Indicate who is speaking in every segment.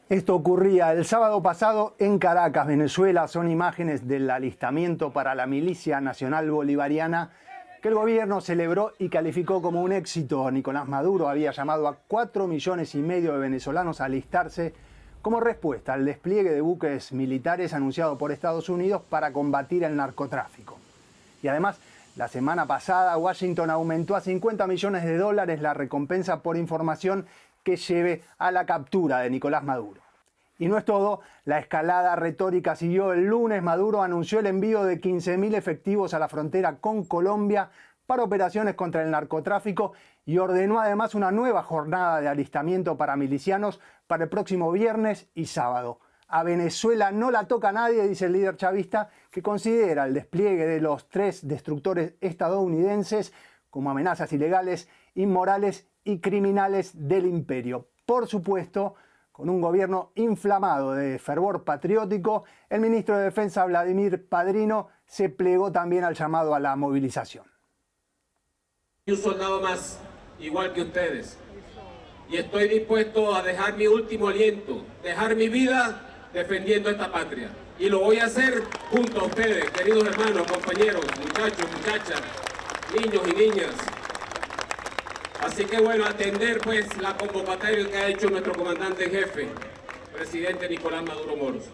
Speaker 1: Esto ocurría el sábado pasado en Caracas, Venezuela. Son imágenes del alistamiento para la Milicia Nacional Bolivariana que el gobierno celebró y calificó como un éxito. Nicolás Maduro había llamado a 4,5 millones de venezolanos a alistarse como respuesta al despliegue de buques militares anunciado por Estados Unidos para combatir el narcotráfico. Y además, la semana pasada Washington aumentó a $50 millones la recompensa por información que lleve a la captura de Nicolás Maduro. Y no es todo, la escalada retórica siguió. El lunes Maduro anunció el envío de 15.000 efectivos a la frontera con Colombia para operaciones contra el narcotráfico y ordenó además una nueva jornada de alistamiento para milicianos para el próximo viernes y sábado. A Venezuela no la toca nadie, dice el líder chavista, que considera el despliegue de los 3 destructores estadounidenses como amenazas ilegales, inmorales y criminales del imperio. Por supuesto, con un gobierno inflamado de fervor patriótico, el ministro de Defensa Vladimir Padrino se plegó también al llamado a la movilización.
Speaker 2: Un soldado más, igual que ustedes, y estoy dispuesto a dejar mi último aliento, dejar mi vida defendiendo esta patria. Y lo voy a hacer junto a ustedes, queridos hermanos, compañeros, muchachos, muchachas, niños y niñas. Así que bueno, atender pues la convocatoria que ha hecho nuestro comandante en jefe, presidente Nicolás Maduro Moros.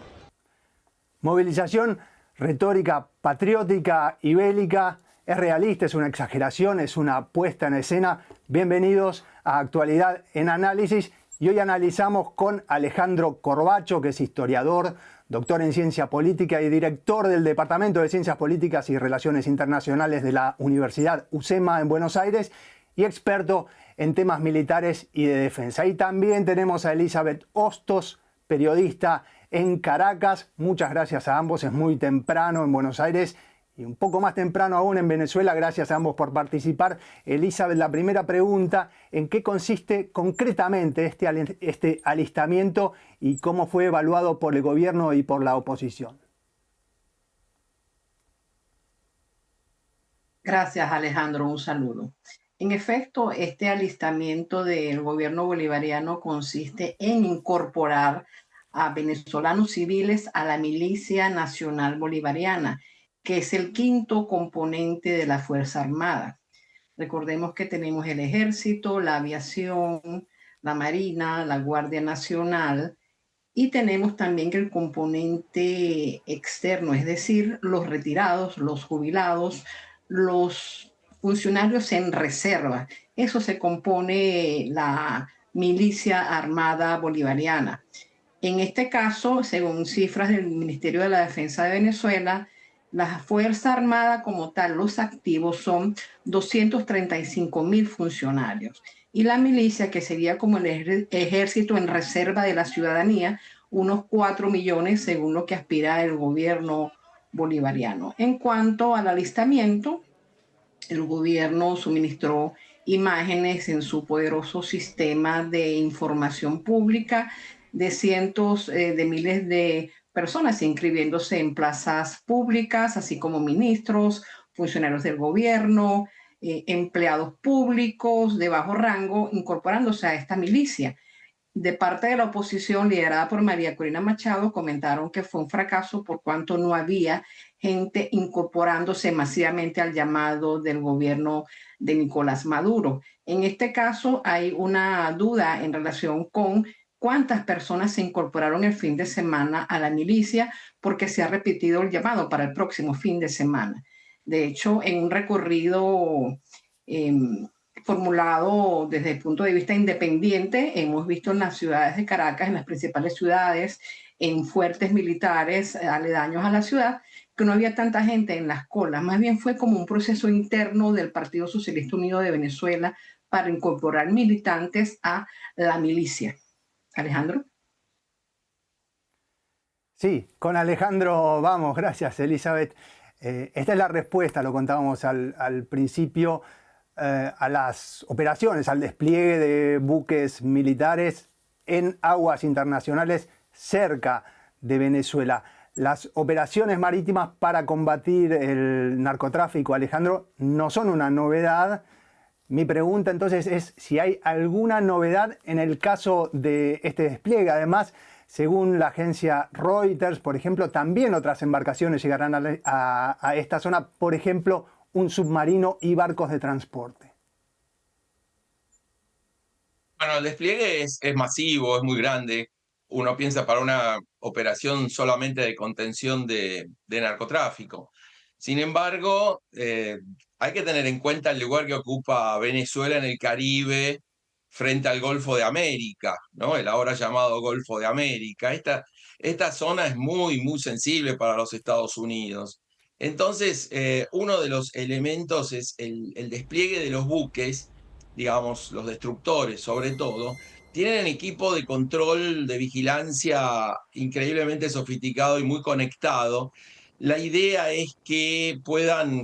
Speaker 1: Movilización retórica, patriótica y bélica. Es realista, es una exageración, es una puesta en escena. Bienvenidos a Actualidad en Análisis. Y hoy analizamos con Alejandro Corbacho, que es historiador, doctor en Ciencia Política y director del Departamento de Ciencias Políticas y Relaciones Internacionales de la Universidad UCEMA en Buenos Aires y experto en temas militares y de defensa. Y también tenemos a Elizabeth Hostos, periodista en Caracas. Muchas gracias a ambos, es muy temprano en Buenos Aires y un poco más temprano aún en Venezuela. Gracias a ambos por participar. Elizabeth, la primera pregunta, ¿en qué consiste concretamente este alistamiento y cómo fue evaluado por el gobierno y por la oposición?
Speaker 3: Gracias, Alejandro. Un saludo. En efecto, este alistamiento del gobierno bolivariano consiste en incorporar a venezolanos civiles a la Milicia Nacional Bolivariana, que es el 5º componente de la Fuerza Armada. Recordemos que tenemos el Ejército, la Aviación, la Marina, la Guardia Nacional y tenemos también el componente externo, es decir, los retirados, los jubilados, los funcionarios en reserva. Eso se compone la Milicia Armada Bolivariana. En este caso, según cifras del Ministerio de la Defensa de Venezuela, la Fuerza Armada como tal, los activos son 235.000 funcionarios. Y la milicia, que sería como el ejército en reserva de la ciudadanía, unos 4 millones según lo que aspira el gobierno bolivariano. En cuanto al alistamiento, el gobierno suministró imágenes en su poderoso sistema de información pública de cientos de miles de personas inscribiéndose en plazas públicas, así como ministros, funcionarios del gobierno, empleados públicos de bajo rango, incorporándose a esta milicia. De parte de la oposición, liderada por María Corina Machado, comentaron que fue un fracaso por cuanto no había gente incorporándose masivamente al llamado del gobierno de Nicolás Maduro. En este caso, hay una duda en relación con cuántas personas se incorporaron el fin de semana a la milicia, porque se ha repetido el llamado para el próximo fin de semana. De hecho, en un recorrido formulado desde el punto de vista independiente, hemos visto en las ciudades de Caracas, en las principales ciudades, en fuertes militares aledaños a la ciudad, que no había tanta gente en las colas. Más bien fue como un proceso interno del Partido Socialista Unido de Venezuela para incorporar militantes a la milicia. Alejandro.
Speaker 1: Sí, con Alejandro vamos. Gracias, Elizabeth. Esta es la respuesta, lo contábamos al principio, a las operaciones, al despliegue de buques militares en aguas internacionales cerca de Venezuela. Las operaciones marítimas para combatir el narcotráfico, Alejandro, no son una novedad. Mi pregunta entonces es si hay alguna novedad en el caso de este despliegue. Además, según la agencia Reuters, por ejemplo, también otras embarcaciones llegarán a esta zona, por ejemplo, un submarino y barcos de transporte.
Speaker 4: Bueno, el despliegue es masivo, es muy grande. Uno piensa para una operación solamente de contención de narcotráfico. Sin embargo, hay que tener en cuenta el lugar que ocupa Venezuela en el Caribe frente al Golfo de América, ¿no? El ahora llamado Golfo de América. Esta zona es muy sensible para los Estados Unidos. Entonces, uno de los elementos es el despliegue de los buques, digamos, los destructores sobre todo, tienen equipo de control, de vigilancia increíblemente sofisticado y muy conectado. La idea es que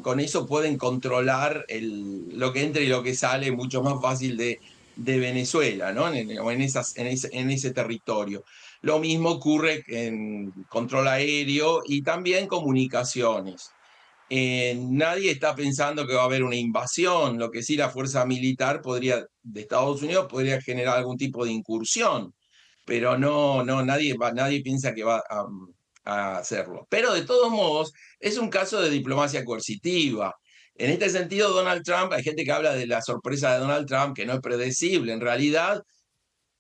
Speaker 4: con eso pueden controlar lo que entra y lo que sale mucho más fácil de Venezuela, ¿no? En ese territorio. Lo mismo ocurre en control aéreo y también comunicaciones. Nadie está pensando que va a haber una invasión, lo que sí la fuerza militar de Estados Unidos podría generar algún tipo de incursión, pero nadie piensa que va a hacerlo. Pero de todos modos, es un caso de diplomacia coercitiva. En este sentido, Donald Trump, hay gente que habla de la sorpresa de Donald Trump, que no es predecible. En realidad,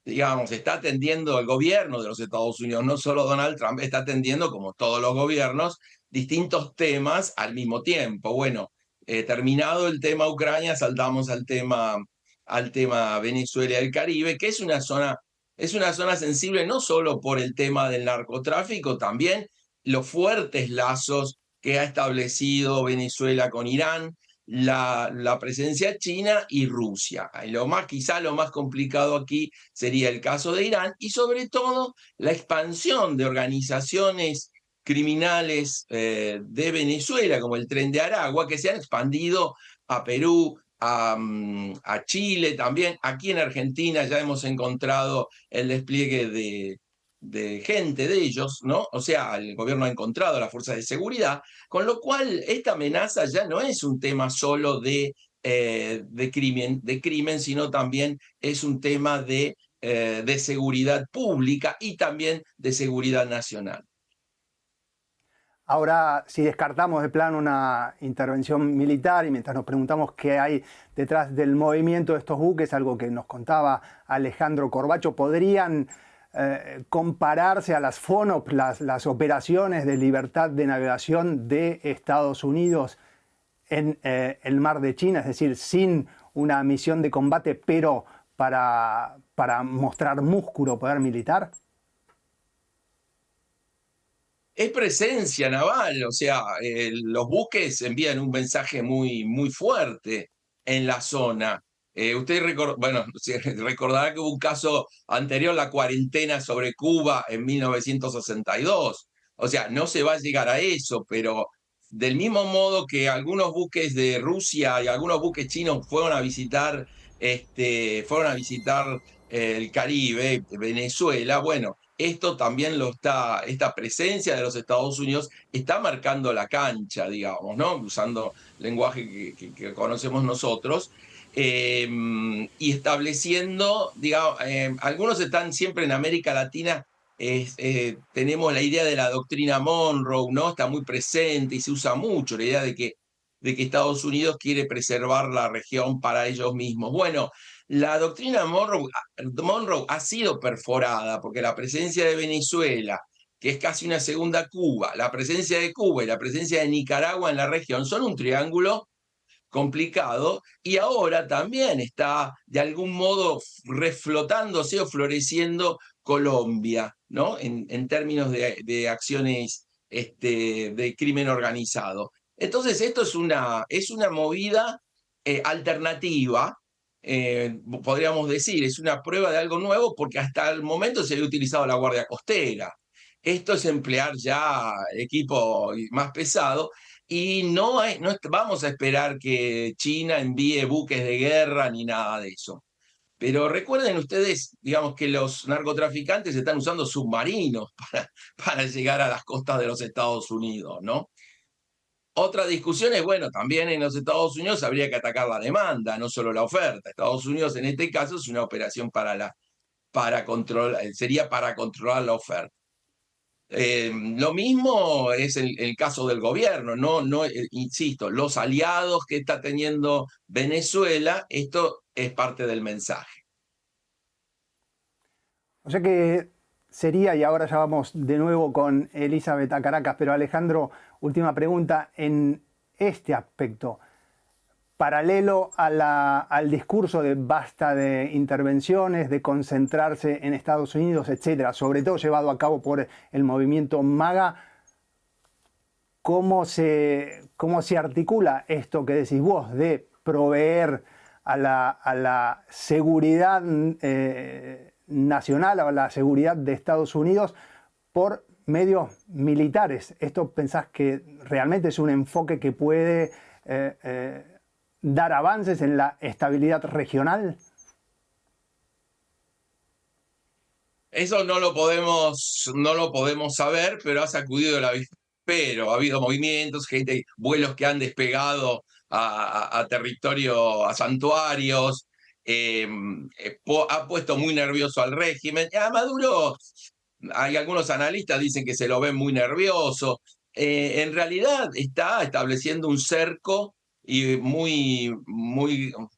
Speaker 4: digamos, está atendiendo el gobierno de los Estados Unidos, no solo Donald Trump, está atendiendo, como todos los gobiernos, distintos temas al mismo tiempo. Bueno, terminado el tema Ucrania, saltamos al tema Venezuela y el Caribe, que es una zona sensible no solo por el tema del narcotráfico, también los fuertes lazos que ha establecido Venezuela con Irán, la presencia china y Rusia. Quizá lo más complicado aquí sería el caso de Irán y sobre todo la expansión de organizaciones criminales de Venezuela, como el Tren de Aragua, que se han expandido a Perú, a Chile también. Aquí en Argentina ya hemos encontrado el despliegue de gente de ellos, ¿no? O sea, el gobierno ha encontrado las fuerzas de seguridad, con lo cual esta amenaza ya no es un tema solo de crimen, sino también es un tema de seguridad pública y también de seguridad nacional.
Speaker 1: Ahora, si descartamos de plano una intervención militar y mientras nos preguntamos qué hay detrás del movimiento de estos buques, algo que nos contaba Alejandro Corbacho, ¿podrían compararse a las FONOP, las operaciones de libertad de navegación de Estados Unidos en el mar de China? Es decir, sin una misión de combate, pero para mostrar músculo, poder militar.
Speaker 4: Es presencia naval, o sea, los buques envían un mensaje muy fuerte en la zona. Usted recordará que hubo un caso anterior, la cuarentena sobre Cuba en 1962. O sea, no se va a llegar a eso, pero del mismo modo que algunos buques de Rusia y algunos buques chinos fueron a visitar el Caribe, Venezuela, bueno, esto también esta presencia de los Estados Unidos está marcando la cancha, digamos, ¿no? Usando lenguaje que conocemos nosotros, y estableciendo, digamos, algunos están siempre en América Latina, tenemos la idea de la doctrina Monroe, ¿no? Está muy presente y se usa mucho la idea de que Estados Unidos quiere preservar la región para ellos mismos. Bueno, la doctrina Monroe ha sido perforada porque la presencia de Venezuela, que es casi una segunda Cuba, la presencia de Cuba y la presencia de Nicaragua en la región son un triángulo complicado, y ahora también está de algún modo reflotándose o floreciendo Colombia, ¿no? En términos de acciones de crimen organizado. Entonces, esto es una movida alternativa, podríamos decir, es una prueba de algo nuevo porque hasta el momento se había utilizado la Guardia Costera. Esto es emplear ya equipo más pesado y no vamos a esperar que China envíe buques de guerra ni nada de eso. Pero recuerden ustedes, digamos, que los narcotraficantes están usando submarinos para llegar a las costas de los Estados Unidos, ¿no? Otra discusión es, bueno, también en los Estados Unidos habría que atacar la demanda, no solo la oferta. Estados Unidos en este caso es una operación sería para controlar la oferta. Lo mismo es el caso del gobierno, insisto, los aliados que está teniendo Venezuela, esto es parte del mensaje.
Speaker 1: O sea que sería, y ahora ya vamos de nuevo con Elizabeth a Caracas, pero Alejandro, última pregunta en este aspecto. Paralelo al discurso de basta de intervenciones, de concentrarse en Estados Unidos, etcétera, sobre todo llevado a cabo por el movimiento MAGA, ¿cómo se articula esto que decís vos de proveer a la seguridad nacional, a la seguridad de Estados Unidos por medios militares? ¿Esto pensás que realmente es un enfoque que puede dar avances en la estabilidad regional?
Speaker 4: Eso no lo podemos saber, pero ha sacudido el avispero. Ha habido movimientos, vuelos que han despegado a territorio, a santuarios, ha puesto muy nervioso al régimen. A Maduro, hay algunos analistas dicen que se lo ven muy nervioso. En realidad está estableciendo un cerco y muy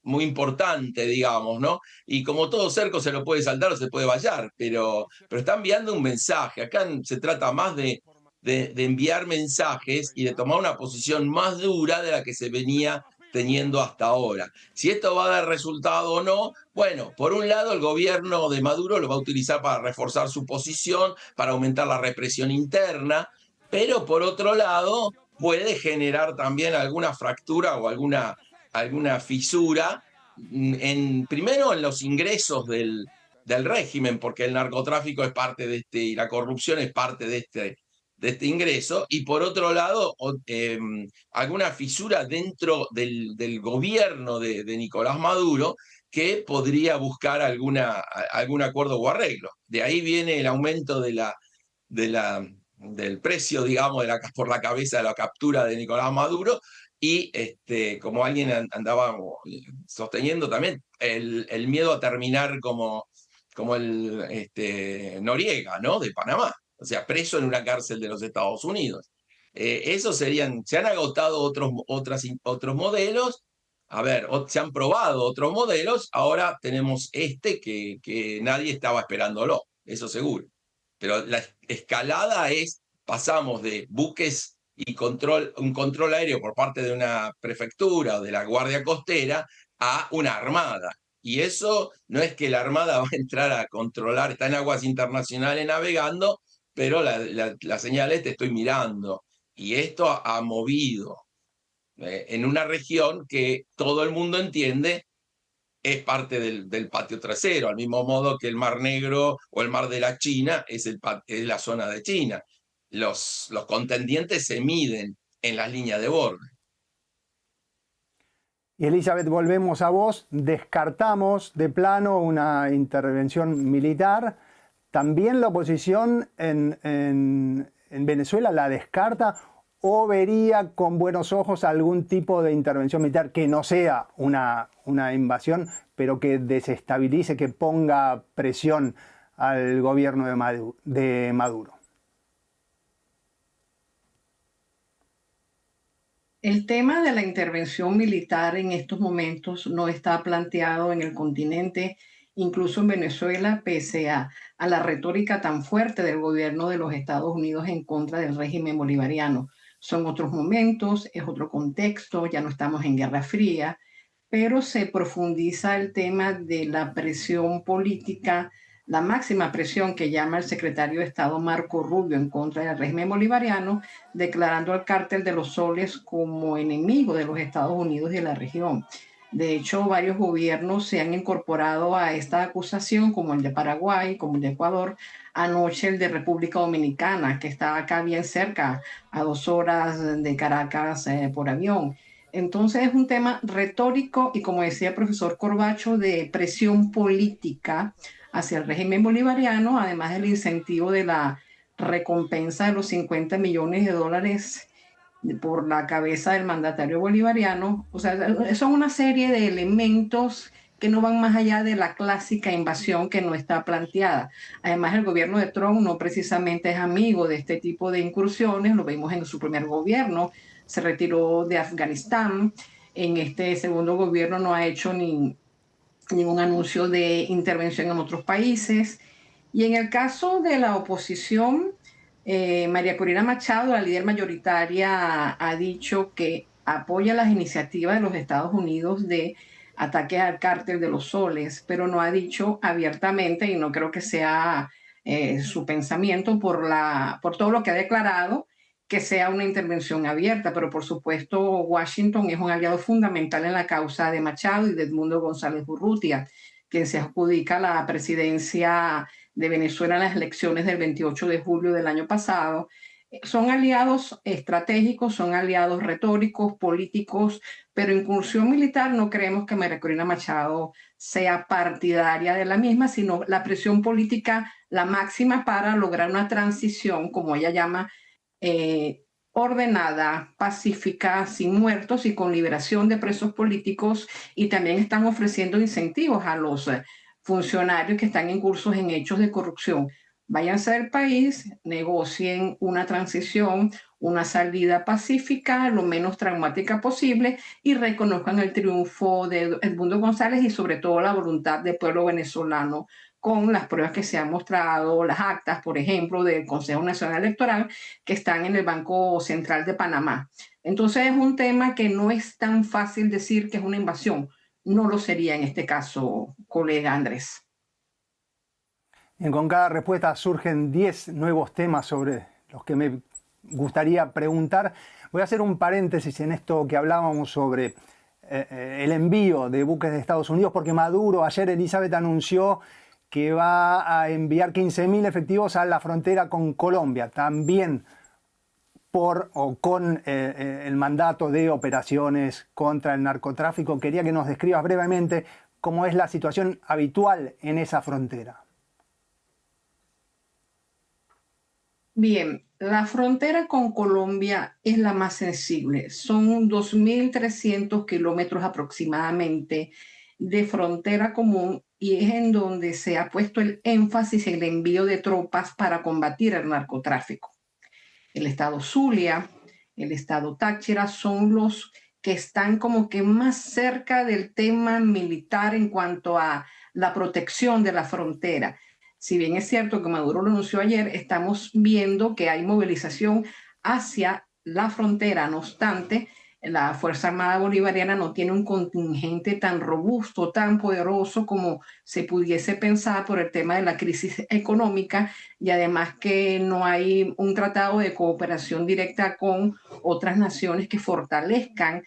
Speaker 4: importante, digamos, ¿no? Y como todo cerco se lo puede saltar o se puede vallar, pero está enviando un mensaje. Acá se trata más de enviar mensajes y de tomar una posición más dura de la que se venía teniendo hasta ahora. Si esto va a dar resultado o no, bueno, por un lado el gobierno de Maduro lo va a utilizar para reforzar su posición, para aumentar la represión interna, pero por otro lado puede generar también alguna fractura o alguna fisura, primero en los ingresos del régimen, porque el narcotráfico es parte de y la corrupción es parte de este ingreso, y por otro lado, alguna fisura dentro del gobierno de Nicolás Maduro, que podría buscar algún acuerdo o arreglo. De ahí viene el aumento del precio, digamos, por la cabeza de la captura de Nicolás Maduro, y como alguien andaba sosteniendo también, el miedo a terminar como el Noriega, ¿no?, de Panamá, o sea, preso en una cárcel de los Estados Unidos. Se han agotado otros modelos, a ver, se han probado otros modelos, ahora tenemos que nadie estaba esperándolo, eso seguro. Pero la escalada pasamos de buques y un control aéreo por parte de una prefectura o de la Guardia Costera a una armada. Y eso no es que la armada va a entrar a controlar, está en aguas internacionales navegando, pero la señal te estoy mirando. Y esto ha movido en una región que todo el mundo entiende es parte del patio trasero, al mismo modo que el Mar Negro o el Mar de la China es la zona de China. Los contendientes se miden en las líneas de borde.
Speaker 1: Y Elizabeth, volvemos a vos. Descartamos de plano una intervención militar. ¿También la oposición en Venezuela la descarta o vería con buenos ojos algún tipo de intervención militar que no sea una invasión, pero que desestabilice, que ponga presión al gobierno de Maduro?
Speaker 3: El tema de la intervención militar en estos momentos no está planteado en el continente, incluso en Venezuela, pese a la retórica tan fuerte del gobierno de los Estados Unidos en contra del régimen bolivariano. Son otros momentos, es otro contexto, ya no estamos en Guerra Fría, pero se profundiza el tema de la presión política, la máxima presión que llama el secretario de Estado Marco Rubio en contra del régimen bolivariano, declarando al cártel de los soles como enemigo de los Estados Unidos y de la región. De hecho, varios gobiernos se han incorporado a esta acusación, como el de Paraguay, como el de Ecuador, anoche el de República Dominicana, que está acá bien cerca, a 2 horas de Caracas por avión. Entonces es un tema retórico y, como decía el profesor Corbacho, de presión política hacia el régimen bolivariano, además del incentivo de la recompensa de los $50 millones por la cabeza del mandatario bolivariano. O sea, son una serie de elementos que no van más allá de la clásica invasión que no está planteada. Además, el gobierno de Trump no precisamente es amigo de este tipo de incursiones, lo vimos en su primer gobierno, se retiró de Afganistán, en este segundo gobierno no ha hecho ningún anuncio de intervención en otros países. Y en el caso de la oposición, María Corina Machado, la líder mayoritaria, ha dicho que apoya las iniciativas de los Estados Unidos de ataque al cártel de los soles, pero no ha dicho abiertamente, y no creo que sea su pensamiento por todo lo que ha declarado, que sea una intervención abierta, pero por supuesto Washington es un aliado fundamental en la causa de Machado y de Edmundo González Urrutia, quien se adjudica la presidencia de Venezuela en las elecciones del 28 de julio del año pasado. Son aliados estratégicos, son aliados retóricos, políticos, pero incursión militar no creemos que María Corina Machado sea partidaria de la misma, sino la presión política, la máxima para lograr una transición, como ella llama, ordenada, pacífica, sin muertos y con liberación de presos políticos, y también están ofreciendo incentivos a los funcionarios que están incursos en hechos de corrupción. Váyanse del país, negocien una transición, una salida pacífica, lo menos traumática posible, y reconozcan el triunfo de Edmundo González y sobre todo la voluntad del pueblo venezolano con las pruebas que se han mostrado, las actas, por ejemplo, del Consejo Nacional Electoral, que están en el Banco Central de Panamá. Entonces es un tema que no es tan fácil decir que es una invasión. No lo sería en este caso, colega Andrés.
Speaker 1: Bien, con cada respuesta surgen 10 nuevos temas sobre los que me gustaría preguntar. Voy a hacer un paréntesis en esto que hablábamos sobre el envío de buques de Estados Unidos, porque Maduro, ayer Elizabeth anunció que va a enviar 15.000 efectivos a la frontera con Colombia, también con el mandato de operaciones contra el narcotráfico. Quería que nos describas brevemente cómo es la situación habitual en esa frontera.
Speaker 3: Bien, la frontera con Colombia es la más sensible. Son 2.300 kilómetros aproximadamente de frontera común, y es en donde se ha puesto el énfasis en el envío de tropas para combatir el narcotráfico. El estado Zulia, el estado Táchira son los que están como que más cerca del tema militar en cuanto a la protección de la frontera. Si bien es cierto que Maduro lo anunció ayer, estamos viendo que hay movilización hacia la frontera. No obstante, la Fuerza Armada Bolivariana no tiene un contingente tan robusto, tan poderoso como se pudiese pensar por el tema de la crisis económica, y además que no hay un tratado de cooperación directa con otras naciones que fortalezcan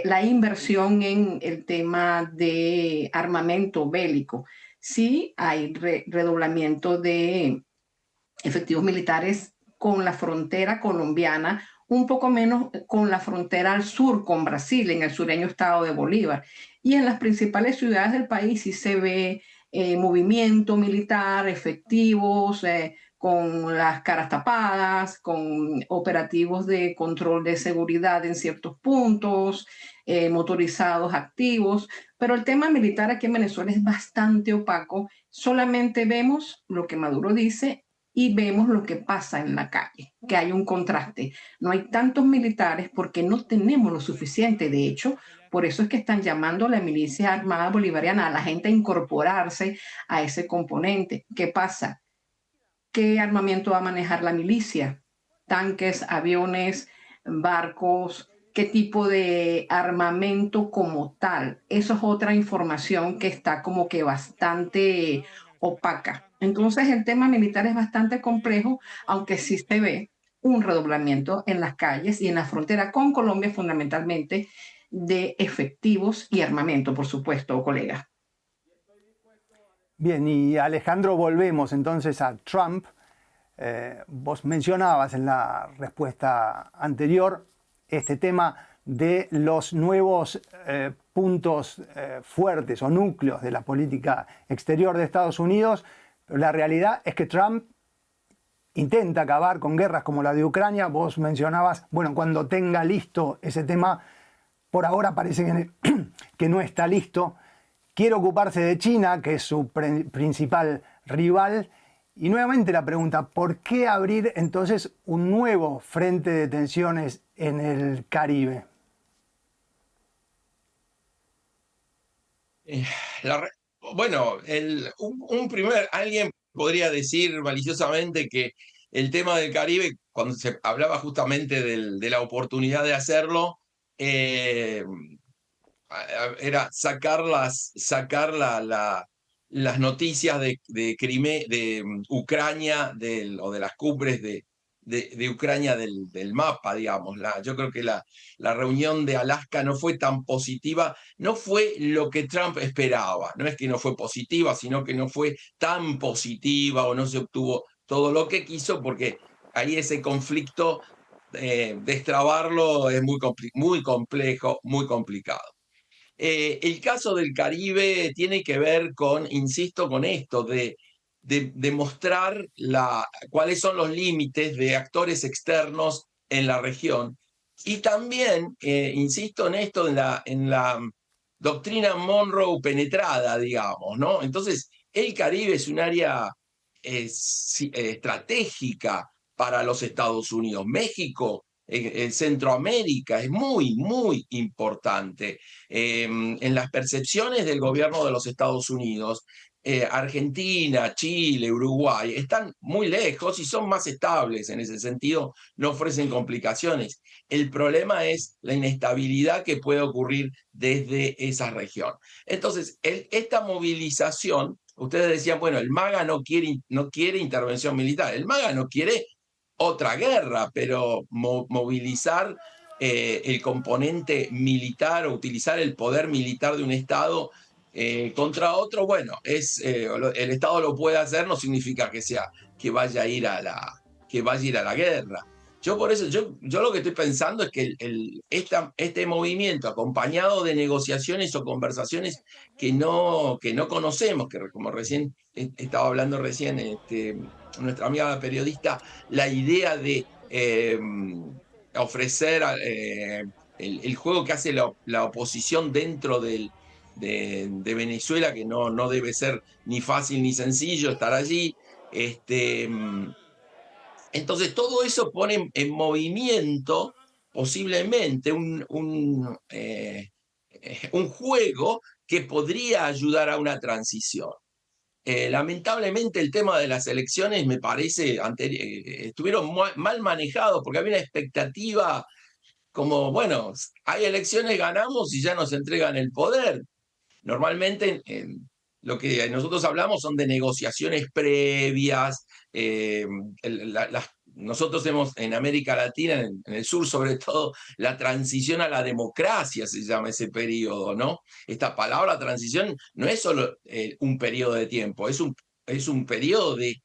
Speaker 3: la inversión en el tema de armamento bélico. Sí hay redoblamiento de efectivos militares con la frontera colombiana, un poco menos con la frontera al sur con Brasil, en el sureño estado de Bolívar. Y en las principales ciudades del país sí se ve movimiento militar, efectivos, con las caras tapadas, con operativos de control de seguridad en ciertos puntos, motorizados activos. Pero el tema militar aquí en Venezuela es bastante opaco. Solamente vemos lo que Maduro dice y vemos lo que pasa en la calle, que hay un contraste. No hay tantos militares porque no tenemos lo suficiente. De hecho, por eso es que están llamando a la milicia armada bolivariana, a la gente a incorporarse a ese componente. ¿Qué pasa? ¿Qué armamento va a manejar la milicia? Tanques, aviones, barcos, ¿qué tipo de armamento como tal? Eso es otra información que está como que bastante opaca. Entonces el tema militar es bastante complejo, aunque sí se ve un redoblamiento en las calles y en la frontera con Colombia, fundamentalmente de efectivos y armamento, por supuesto, colega.
Speaker 1: Bien, y Alejandro, volvemos entonces a Trump. Vos mencionabas en la respuesta anterior este tema de los nuevos puntos fuertes o núcleos de la política exterior de Estados Unidos, pero la realidad es que Trump intenta acabar con guerras como la de Ucrania. Vos mencionabas, bueno, cuando tenga listo ese tema, por ahora parece que no está listo. Quiere ocuparse de China, que es su principal rival. Y nuevamente la pregunta, ¿por qué abrir entonces un nuevo frente de tensiones en el Caribe?
Speaker 4: Bueno, alguien podría decir maliciosamente que el tema del Caribe, cuando se hablaba justamente de la oportunidad de hacerlo, era sacar las noticias de Ucrania o de las cumbres de Ucrania del mapa, digamos. Yo creo que la reunión de Alaska no fue tan positiva, no fue lo que Trump esperaba. No es que no fue positiva, sino que no fue tan positiva o no se obtuvo todo lo que quiso, porque ahí ese conflicto, destrabarlo es muy complejo, muy complicado. El caso del Caribe tiene que ver con, insisto, con esto, de mostrar cuáles son los límites de actores externos en la región. Y también, insisto en esto, en la doctrina Monroe penetrada, digamos, ¿no? Entonces, el Caribe es un área estratégica para los Estados Unidos. México, Centroamérica es muy, muy importante. En las percepciones del gobierno de los Estados Unidos, Argentina, Chile, Uruguay están muy lejos y son más estables en ese sentido, no ofrecen complicaciones. El problema es la inestabilidad que puede ocurrir desde esa región. Entonces, esta movilización, ustedes decían, bueno, el MAGA no quiere intervención militar, el MAGA no quiere otra guerra, pero movilizar el componente militar o utilizar el poder militar de un Estado contra otro, bueno, el Estado lo puede hacer, no significa que vaya a ir a la guerra. Yo por eso, yo lo que estoy pensando es que este movimiento, acompañado de negociaciones o conversaciones que no conocemos, que como recién estaba hablando nuestra amiga periodista, la idea de ofrecer el juego que hace la oposición dentro de Venezuela, que no debe ser ni fácil ni sencillo estar allí. Entonces todo eso pone en movimiento posiblemente un juego que podría ayudar a una transición. Lamentablemente el tema de las elecciones me parece estuvieron mal manejados, porque había una expectativa como, bueno, hay elecciones, ganamos y ya nos entregan el poder. Normalmente lo que nosotros hablamos son de negociaciones previas. Nosotros hemos en América Latina, en el sur sobre todo, la transición a la democracia se llama ese periodo, ¿no? Esta palabra transición no es solo un periodo de tiempo, es un periodo de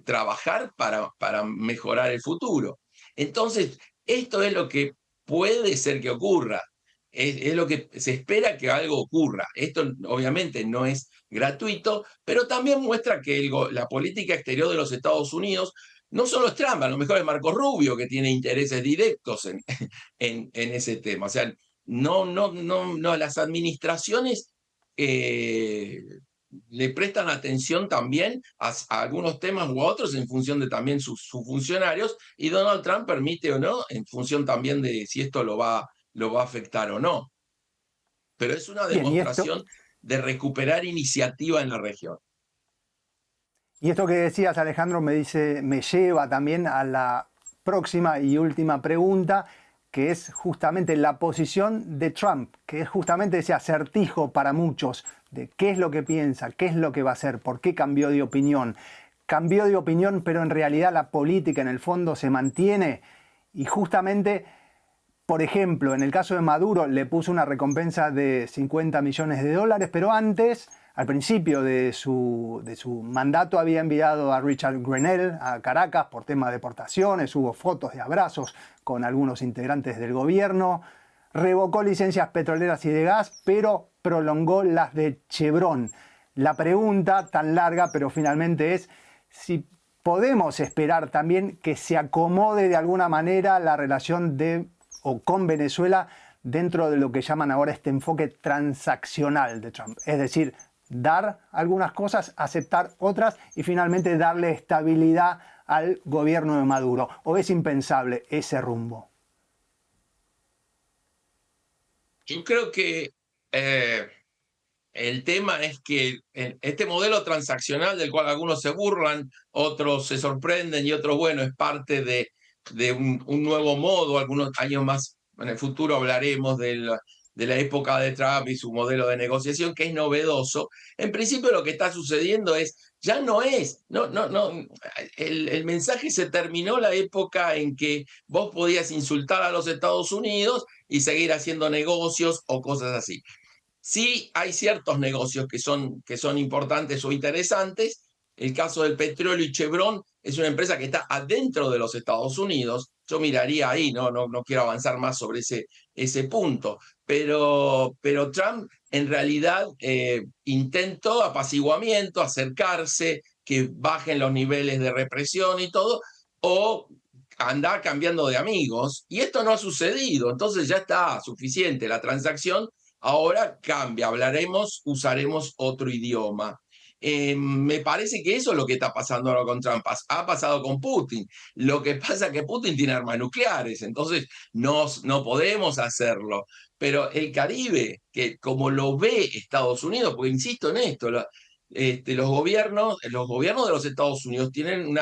Speaker 4: trabajar para mejorar el futuro. Entonces, esto es lo que puede ser que ocurra. Es lo que se espera que algo ocurra. Esto obviamente no es gratuito, pero también muestra que la política exterior de los Estados Unidos no solo es Trump, a lo mejor es Marco Rubio, que tiene intereses directos en ese tema. O sea, no las administraciones le prestan atención también a algunos temas u a otros en función de también sus funcionarios, y Donald Trump permite o no en función también de si esto lo va a afectar o no. Pero es una demostración de recuperar iniciativa en la región.
Speaker 1: Y esto que decías, Alejandro, me lleva también a la próxima y última pregunta, que es justamente la posición de Trump, que es justamente ese acertijo para muchos de qué es lo que piensa, qué es lo que va a hacer, por qué cambió de opinión. Cambió de opinión, pero en realidad la política en el fondo se mantiene. Y justamente, por ejemplo, en el caso de Maduro le puso una recompensa de $50 millones, pero antes, al principio de su mandato, había enviado a Richard Grenell a Caracas por tema de deportaciones, hubo fotos de abrazos con algunos integrantes del gobierno, revocó licencias petroleras y de gas, pero prolongó las de Chevron. La pregunta, tan larga, pero finalmente es si podemos esperar también que se acomode de alguna manera la relación con Venezuela dentro de lo que llaman ahora este enfoque transaccional de Trump. Es decir, dar algunas cosas, aceptar otras y finalmente darle estabilidad al gobierno de Maduro. ¿O es impensable ese rumbo?
Speaker 4: Yo creo que el tema es que este modelo transaccional del cual algunos se burlan, otros se sorprenden y otros, bueno, es parte de un nuevo modo. Algunos años más en el futuro hablaremos de la época de Trump y su modelo de negociación, que es novedoso. En principio lo que está sucediendo es, ya no es, el mensaje se terminó la época en que vos podías insultar a los Estados Unidos y seguir haciendo negocios o cosas así. Sí hay ciertos negocios que son importantes o interesantes. El caso del petróleo y Chevron es una empresa que está adentro de los Estados Unidos. Yo miraría ahí, no quiero avanzar más sobre ese punto. Pero Trump en realidad intentó apaciguamiento, acercarse, que bajen los niveles de represión y todo, o andar cambiando de amigos. Y esto no ha sucedido, entonces ya está suficiente la transacción. Ahora cambia, usaremos otro idioma. Me parece que eso es lo que está pasando ahora con Trump. Ha pasado con Putin. Lo que pasa es que Putin tiene armas nucleares, entonces no podemos hacerlo. Pero el Caribe, que como lo ve Estados Unidos, porque insisto en esto, los gobiernos de los Estados Unidos tienen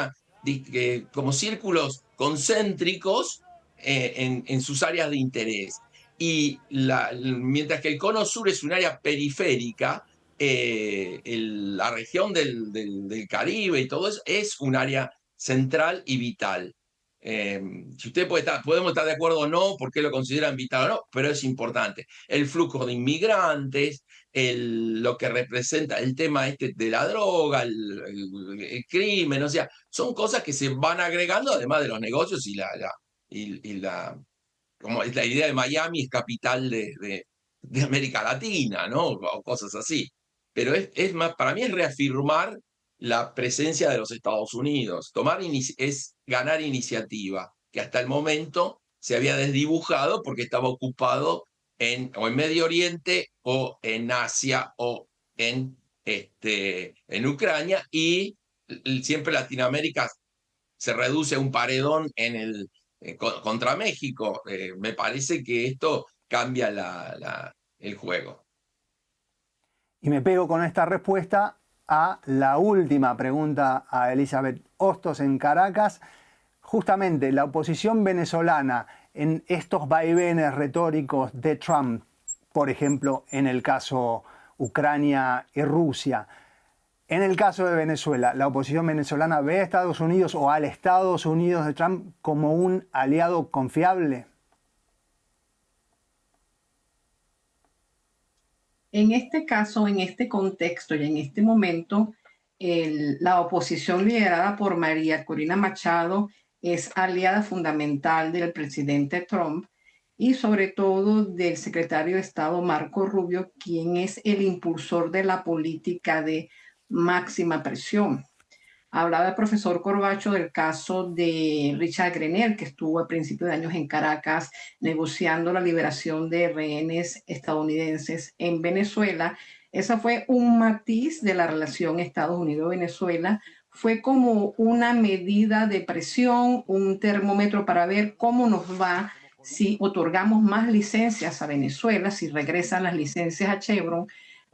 Speaker 4: como círculos concéntricos en sus áreas de interés. Y mientras que el cono sur es un área periférica, la región del Caribe y todo eso es un área central y vital. Si usted podemos estar de acuerdo o no, por qué lo consideran vital o no, pero es importante. El flujo de inmigrantes, lo que representa el tema de la droga, el crimen, o sea, son cosas que se van agregando además de los negocios como es la idea de Miami es capital de América Latina, ¿no? O cosas así. Pero es más, para mí es reafirmar la presencia de los Estados Unidos. Es ganar iniciativa, que hasta el momento se había desdibujado porque estaba ocupado o en Medio Oriente, o en Asia, o en Ucrania, y siempre Latinoamérica se reduce a un paredón contra México. Me parece que esto cambia el juego.
Speaker 1: Y me pego con esta respuesta a la última pregunta a Elizabeth Hostos en Caracas. Justamente la oposición venezolana en estos vaivenes retóricos de Trump, por ejemplo, en el caso Ucrania y Rusia. En el caso de Venezuela, ¿la oposición venezolana ve a Estados Unidos o al Estados Unidos de Trump como un aliado confiable?
Speaker 3: En este caso, en este contexto y en este momento, la oposición liderada por María Corina Machado es aliada fundamental del presidente Trump y sobre todo del secretario de Estado Marco Rubio, quien es el impulsor de la política de máxima presión. Hablaba el profesor Corbacho del caso de Richard Grenell, que estuvo a principios de años en Caracas negociando la liberación de rehenes estadounidenses en Venezuela. Esa fue un matiz de la relación Estados Unidos-Venezuela. Fue como una medida de presión, un termómetro para ver cómo nos va si otorgamos más licencias a Venezuela, si regresan las licencias a Chevron.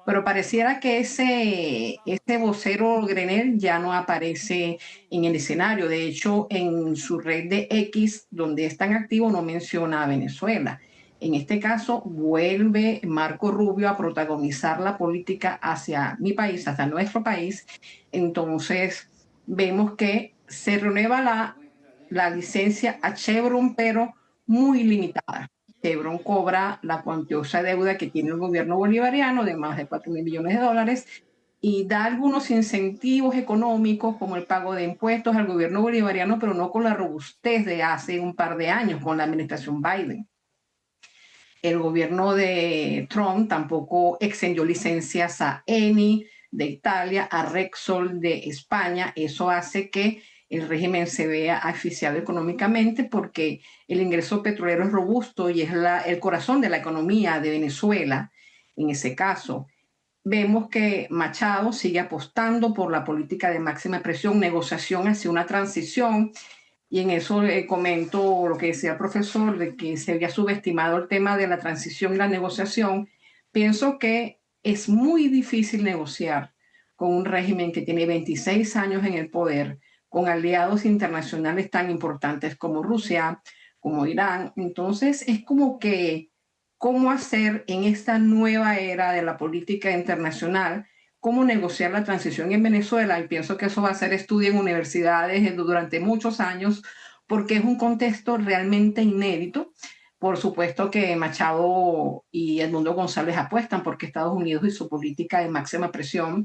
Speaker 3: Pero pareciera que ese vocero Grenell ya no aparece en el escenario. De hecho, en su red de X, donde es tan activo, no menciona a Venezuela. En este caso, vuelve Marco Rubio a protagonizar la política hacia mi país, hacia nuestro país. Entonces, vemos que se renueva la licencia a Chevron, pero muy limitada. Chevron cobra la cuantiosa deuda que tiene el gobierno bolivariano de más de $4.000 millones y da algunos incentivos económicos como el pago de impuestos al gobierno bolivariano, pero no con la robustez de hace un par de años con la administración Biden. El gobierno de Trump tampoco extendió licencias a Eni de Italia, a Repsol de España. Eso hace que el régimen se vea asfixiado económicamente, porque el ingreso petrolero es robusto y es el corazón de la economía de Venezuela. En ese caso, vemos que Machado sigue apostando por la política de máxima presión, negociación hacia una transición, y en eso comento lo que decía el profesor, de que se había subestimado el tema de la transición y la negociación. Pienso que es muy difícil negociar con un régimen que tiene 26 años en el poder, con aliados internacionales tan importantes como Rusia, como Irán. Entonces es como que, ¿cómo hacer en esta nueva era de la política internacional? ¿Cómo negociar la transición en Venezuela? Y pienso que eso va a ser estudio en universidades durante muchos años, porque es un contexto realmente inédito. Por supuesto que Machado y Edmundo González apuestan porque Estados Unidos y su política de máxima presión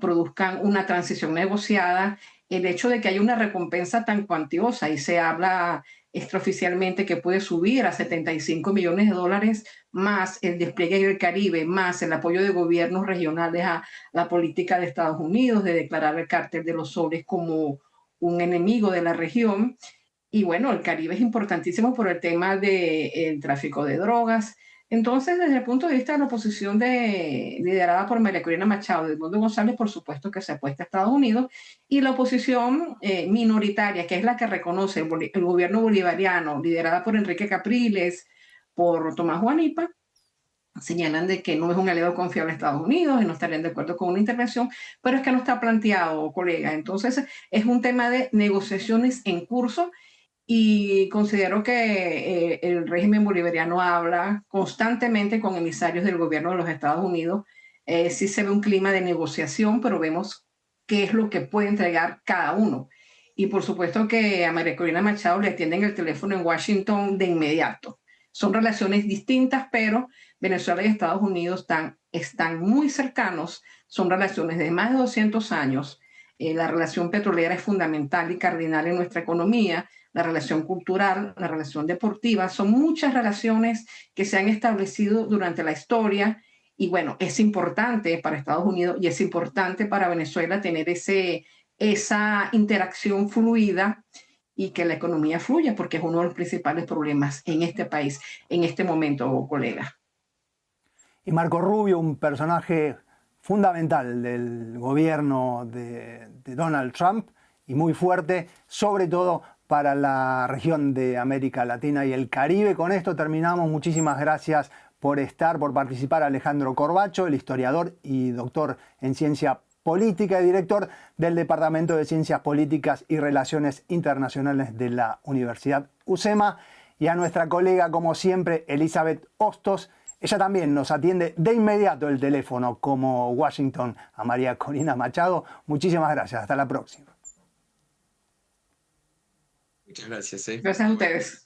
Speaker 3: produzcan una transición negociada. El hecho de que haya una recompensa tan cuantiosa, y se habla extraoficialmente que puede subir a $75 millones, más el despliegue en el Caribe, más el apoyo de gobiernos regionales a la política de Estados Unidos de declarar el cártel de los soles como un enemigo de la región. Y bueno, el Caribe es importantísimo por el tema del tráfico de drogas. Entonces, desde el punto de vista de la oposición liderada por María Corina Machado y Edmundo González, por supuesto que se apuesta a Estados Unidos, y la oposición minoritaria, que es la que reconoce el gobierno bolivariano, liderada por Enrique Capriles, por Tomás Huanipa, señalan de que no es un aliado confiable de Estados Unidos y no estarían de acuerdo con una intervención, pero es que no está planteado, colega. Entonces, es un tema de negociaciones en curso, y considero que el régimen bolivariano habla constantemente con emisarios del gobierno de los Estados Unidos. Sí se ve un clima de negociación, pero vemos qué es lo que puede entregar cada uno. Y por supuesto que a María Corina Machado le atienden el teléfono en Washington de inmediato. Son relaciones distintas, pero Venezuela y Estados Unidos están muy cercanos. Son relaciones de más de 200 años. La relación petrolera es fundamental y cardinal en nuestra economía. La relación cultural, la relación deportiva, son muchas relaciones que se han establecido durante la historia, y bueno, es importante para Estados Unidos y es importante para Venezuela tener esa interacción fluida y que la economía fluya, porque es uno de los principales problemas en este país en este momento, colega.
Speaker 1: Y Marco Rubio, un personaje fundamental del gobierno de Donald Trump y muy fuerte, sobre todo para la región de América Latina y el Caribe. Con esto terminamos. Muchísimas gracias por participar, Alejandro Corbacho, el historiador y doctor en ciencia política y director del Departamento de Ciencias Políticas y Relaciones Internacionales de la Universidad UCEMA, y a nuestra colega, como siempre, Elizabeth Hostos. Ella también nos atiende de inmediato el teléfono, como Washington, a María Corina Machado. Muchísimas gracias. Hasta la próxima.
Speaker 4: Muchas gracias.
Speaker 3: Gracias a ustedes.